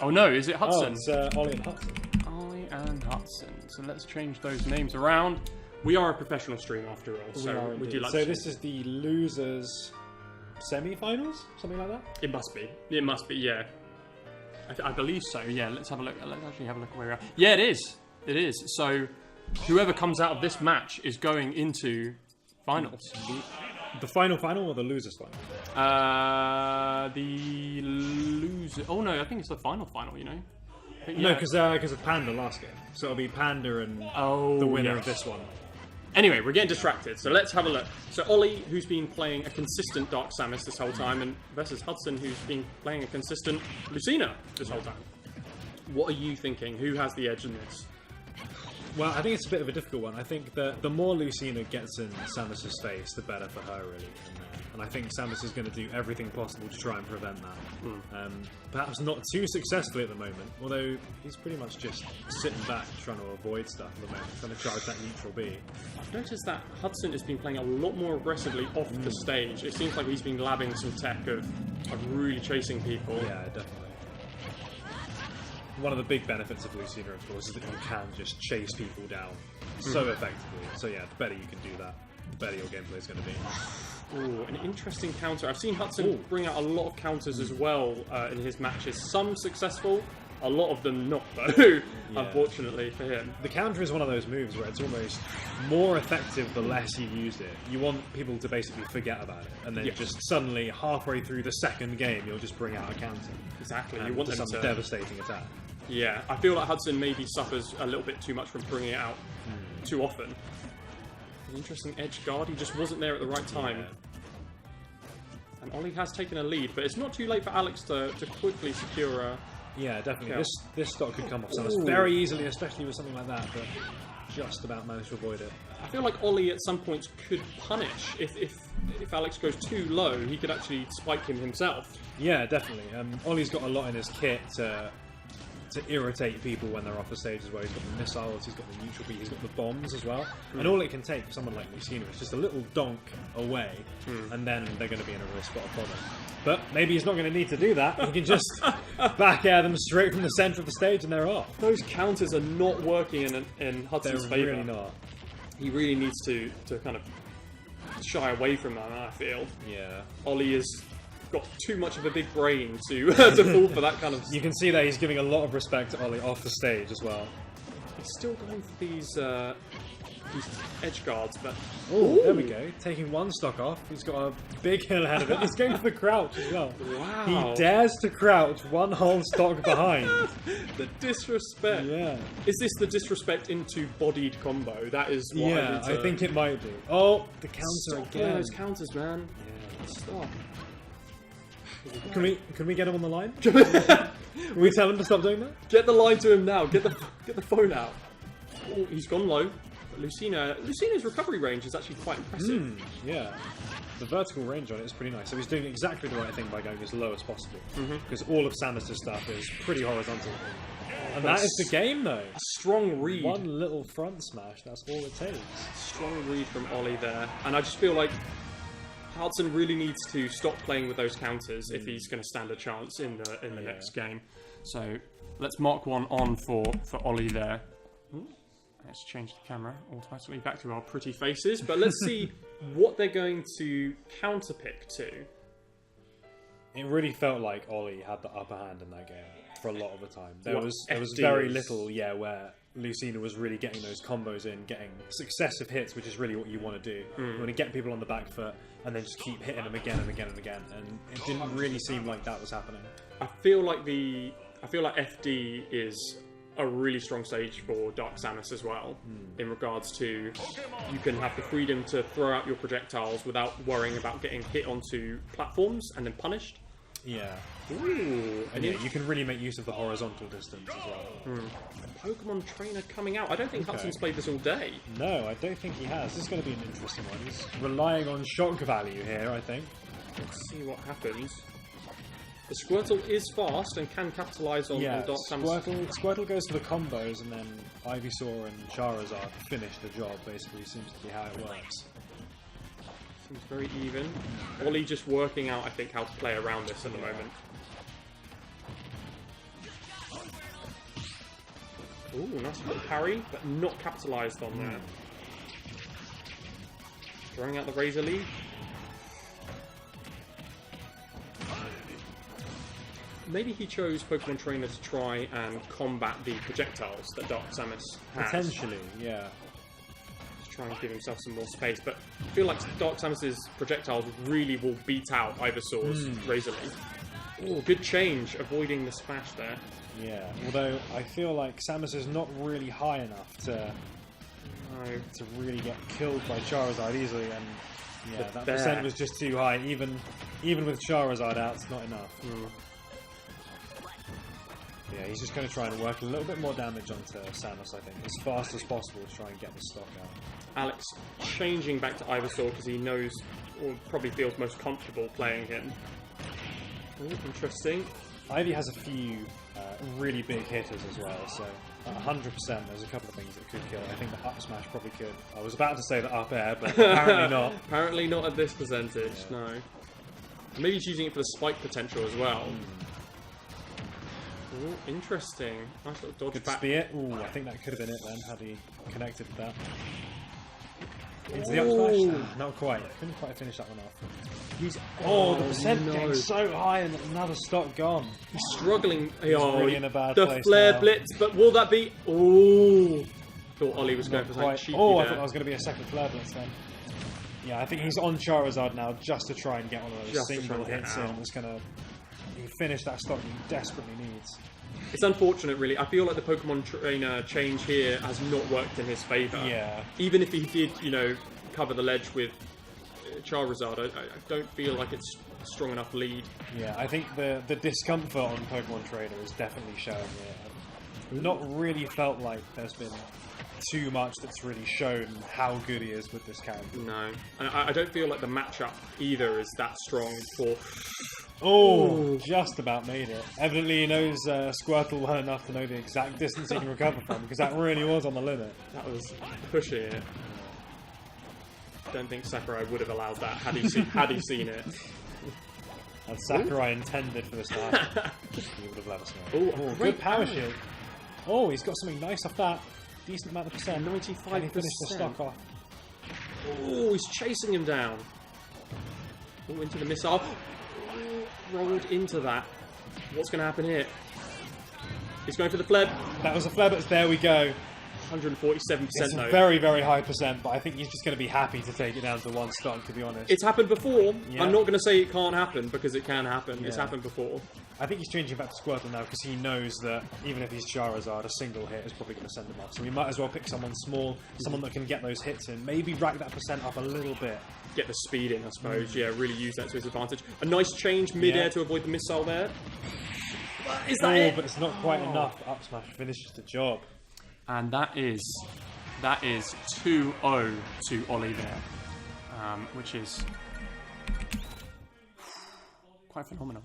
Oh no, is it Oh, Hutson? it's Ollie and Hutson. Ollie and Hutson. So let's change those names around. We are a professional stream after all, so we do like. So to this is the losers semi-finals, something like that. It must be. It must be. Yeah. I believe so. Yeah. Let's have a look. Let's actually have a look where we are. Yeah, it is. It is. So whoever comes out of this match is going into finals. The final or the losers final? The loser. Oh no, I think it's the final. You know. No, because of Panda last game. So it'll be Panda and the winner of this one. Anyway, we're getting distracted, so let's have a look. So Ollie, who's been playing a consistent Dark Samus this whole time, and versus Hutson, who's been playing a consistent Lucina this whole time. What are you thinking? Who has the edge in this? Well, I think it's a bit of a difficult one. I think that the more Lucina gets in Samus's face, the better for her, really. And I think Samus is going to do everything possible to try and prevent that. Perhaps not too successfully at the moment, although he's pretty much just sitting back trying to avoid stuff at the moment, trying to charge that neutral B. I've noticed that Hutson has been playing a lot more aggressively off the stage. It seems like he's been labbing some tech of really chasing people. Yeah, definitely. One of the big benefits of Lucina, of course, is that you can just chase people down so effectively. So yeah, the better you can do that, the better your gameplay is going to be. Ooh, an interesting counter. I've seen Hutson bring out a lot of counters as well in his matches. Some successful, a lot of them not, though, unfortunately for him. The counter is one of those moves where it's almost more effective the less you use it. You want people to basically forget about it, and then just suddenly, halfway through the second game, you'll just bring out a counter. Exactly. You want them some to... devastating attack. Yeah, I feel like Hutson maybe suffers a little bit too much from bringing it out too often. An interesting edge guard, he just wasn't there at the right time. Yeah. And Ollie has taken a lead, but it's not too late for Alex to quickly secure a... Yeah, definitely. Yeah. This stock could come off Samus very easily, especially with something like that, but just about managed to avoid it. I feel like Ollie at some points could punish. If Alex goes too low, he could actually spike him himself. Yeah, definitely. Ollie's got a lot in his kit to irritate people when they're off the stage as well. He's got the missiles, he's got the neutral beat, he's got the bombs as well. And all it can take for someone like Lucina is just a little donk away, and then they're going to be in a real spot of problem. But maybe he's not going to need to do that. He can just back air them straight from the centre of the stage and they're off. Those counters are not working in Hudson's favour. Really not. He really needs to kind of shy away from that, I feel. Yeah. Ollie has got too much of a big brain to fall for that kind of... You can see that he's giving a lot of respect to Ollie off the stage as well. He's still going for these edge guards, but... Oh, there we go. Taking one stock off. He's got a big hill ahead of it. He's going for the crouch as well. Wow. He dares to crouch one whole stock behind. The disrespect. Yeah. Is this the disrespect into bodied combo? That is what I think it might be. Oh, the counter Stop again. those counters, man. Yeah. Stop. Can we get him on the line? Can we tell him to stop doing that? Get the line to him now. Get the phone out. Oh, he's gone low. But Lucina's recovery range is actually quite impressive. Yeah. The vertical range on it is pretty nice. So he's doing exactly the right thing by going as low as possible. Because all of Samus's stuff is pretty horizontal. And that is the game, though. A strong read. One little front smash, that's all it takes. Strong read from Ollie there. And I just feel like Hutson really needs to stop playing with those counters if he's going to stand a chance in the next game. So let's mark one on for Ollie there. Let's change the camera automatically back to our pretty faces. But let's see what they're going to counterpick to. It really felt like Ollie had the upper hand in that game for a lot of the time. There was FD very little, where Lucina was really getting those combos in, getting successive hits, which is really what you want to do. You want to get people on the back foot and then just keep hitting them again and again and again. And it didn't really seem like that was happening. I feel like FD is a really strong stage for Dark Samus as well, in regards to you can have the freedom to throw out your projectiles without worrying about getting hit onto platforms and then punished. Yeah. Ooh, And you can really make use of the horizontal distance as well. Pokemon Trainer coming out. I don't think Hudson's played this all day. No, I don't think he has. This is going to be an interesting one. He's relying on shock value here, I think. Let's see what happens. The Squirtle is fast and can capitalise on Dark Samus. Squirtle goes for the combos, and then Ivysaur and Charizard finish the job, basically, seems to be how it works. Seems very even. Ollie just working out, I think, how to play around this at the moment. Ooh, nice little parry, but not capitalised on there. Throwing out the Razor Leaf. Maybe he chose Pokemon Trainer to try and combat the projectiles that Dark Samus has. Potentially, yeah. To try and give himself some more space, but I feel like Dark Samus's projectiles really will beat out Ivysaur's Razor Leaf. Oh, good change, avoiding the smash there. Yeah, although I feel like Samus is not really high enough to really get killed by Charizard easily, and yeah, that percent was just too high. Even with Charizard out, it's not enough. Yeah, he's just going to try and work a little bit more damage onto Samus, I think, as fast as possible to try and get the stock out. Alex changing back to Ivysaur because he knows, or probably feels most comfortable playing him. Ooh, interesting. Ivy has a few really big hitters as well, so 100% there's a couple of things that could kill. I think the up smash probably could. I was about to say the up air, but apparently not. Apparently not at this percentage, no. Maybe he's using it for the spike potential as well. Ooh, interesting. Nice little dodge back. Spear. Ooh, I think that could have been it then, had he connected with that. Into the up smash? Not quite. Couldn't quite finish that one off. He's the percent getting so high and another stock gone. He's struggling. He's really in a bad the place flare now. blitz, but will that be? Oh, thought Ollie was going for something cheeky I there. thought that was going to be a second flare blitz then. Yeah, I think he's on Charizard now just to try and get one of those single hits in. That's going to finish that stock he desperately needs. It's unfortunate, really. I feel like the Pokemon Trainer change here has not worked in his favour. Yeah. Even if he did, cover the ledge with Charizard, I don't feel like it's a strong enough lead. Yeah, I think the discomfort on Pokemon Trainer is definitely showing here. Not really felt like there's been too much that's really shown how good he is with this character. No. And I don't feel like the matchup either is that strong for... Oh, just about made it. Evidently he knows Squirtle well enough to know the exact distance he can recover from, because that really was on the limit. That was pushing it. Don't think Sakurai would have allowed that had he seen it. And Sakurai intended for this to happen. He would have let us know. Oh, good power shield. Oh, he's got something nice off that. Decent amount of percent. 95%. Can he finish the stock off? Oh, he's chasing him down. Oh, into the missile. Rolled into that. What's going to happen here? He's going for the flare. That was a flare, but there we go. 147% It's though. a very, very high percent, but I think he's just going to be happy to take it down to one stock, to be honest. It's happened before. Yeah. I'm not going to say it can't happen, because it can happen. Yeah. It's happened before. I think he's changing back to Squirtle now because he knows that even if he's Charizard, a single hit is probably going to send him off. So we might as well pick someone small, someone that can get those hits in. Maybe rack that percent up a little bit. Get the speed in, I suppose. Yeah, really use that to his advantage. A nice change mid-air to avoid the missile there. Is that it? But it's not quite enough. Up smash finishes the job. And that is 2-0 to Ollie there, which is quite phenomenal.